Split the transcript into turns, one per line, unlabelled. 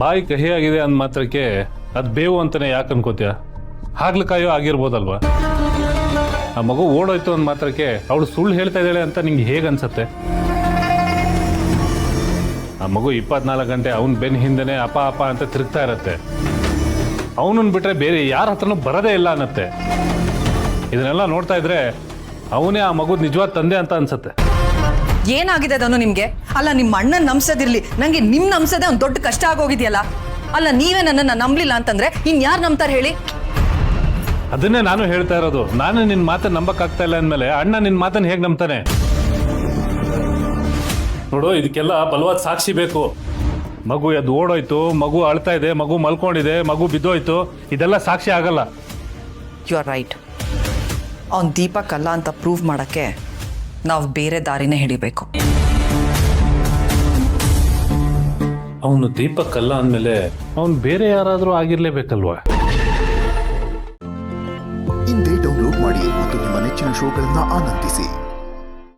ಬಾಯಿ ಕಹಿಯಾಗಿದೆ ಅಂದ ಮಾತ್ರಕ್ಕೆ ಅದು ಬೇವು ಅಂತಾನೆ ಯಾಕೆ ಅನ್ಕೋತೀಯ? ಹಾಗ್ಲಕಾಯೋ ಆಗಿರ್ಬೋದಲ್ವಾ? ಆ ಮಗು ಓಡೋಯ್ತು ಅಂದ ಮಾತ್ರಕ್ಕೆ ಅವಳು ಸುಳ್ಳು ಹೇಳ್ತಾ ಇದ್ದಾಳೆ ಅಂತ ನಿಂಗೆ ಹೇಗೆ ಅನ್ಸತ್ತೆ? ಆ ಮಗು 24 ಗಂಟೆ ಅವನ ಬೆನ್ನ ಹಿಂದೆನೆ ಅಪ ಅಪ ಅಂತ ತಿರುಗ್ತಾ ಇರತ್ತೆ. ಅವನನ್ನು ಬಿಟ್ರೆ ಬೇರೆ ಯಾರ ಹತ್ರನೂ ಬರೋದೇ ಇಲ್ಲ ಅನ್ನತ್ತೆ. ಇದನ್ನೆಲ್ಲ ನೋಡ್ತಾ ಇದ್ರೆ ಅವನೇ ಆ ಮಗು ನಿಜವಾದ ತಂದೆ ಅಂತ ಅನ್ಸತ್ತೆ.
ಏನಾಗಿದೆ ಅದನ್ನು ನಿಮ್ಗೆ? ಅಲ್ಲ, ನಿಮ್ಮ ಅಣ್ಣನ ನಂಬ್ಸೋದಿರ್ಲಿ, ನಂಗೆ ನಿಮ್ ನಂಬ್ಸೋದೇ ಒಂದು ದೊಡ್ಡ ಕಷ್ಟ ಆಗೋಗಿದೆಯಲ್ಲ. ಅಲ್ಲ, ನೀವೇ ನನ್ನನ್ನ ನಂಬಲಿಲ್ಲ ಅಂತಂದ್ರೆ ಇನ್ಯಾರು ನಂಬ್ತಾರೆ ಹೇಳಿ?
ಅದನ್ನೇ ನಾನು ಹೇಳ್ತಾ ಇರೋದು. ನಾನು ನಿನ್ನ ಮಾತನ್ನು ನಂಬಕ್ಕಾಗ್ತಾ ಇಲ್ಲ ಅಂದಮೇಲೆ ಅಣ್ಣ ನಿನ್ನ ಮಾತನ್ನು ಹೇಗೆ ನಂಬ್ತಾನೆ? ನೋಡು, ಇದಕ್ಕೆಲ್ಲ ಬಲವಾದ ಸಾಕ್ಷಿ ಬೇಕು. ಮಗು ಎದ್ದು ಓಡೋಯ್ತು, ಮಗು ಅಳ್ತಾ ಇದೆ, ಮಗು ಮಲ್ಕೊಂಡಿದೆ, ಮಗು ಬಿದ್ದೋಯ್ತು, ಇದೆಲ್ಲ ಸಾಕ್ಷಿ ಆಗಲ್ಲ.
You are right. ಅವ್ನು ದೀಪಕ್ ಅಲ್ಲ ಅಂತ ಪ್ರೂವ್ ಮಾಡಕ್ಕೆ ನಾವು ಬೇರೆ ದಾರಿನೇ ಹಿಡಿಬೇಕು.
ಅವನು ದೀಪಕ್ ಅಲ್ಲ ಅಂದಮೇಲೆ ಅವನು ಬೇರೆ ಯಾರಾದರೂ ಆಗಿರ್ಲೇಬೇಕಲ್ವಾ?
ಇಂದೇ ಡೌನ್ಲೋಡ್ ಮಾಡಿ ಮತ್ತು ನಿಮ್ಮ ನೆಚ್ಚಿನ ಶೋಗಳನ್ನು ಆನಂದಿಸಿ.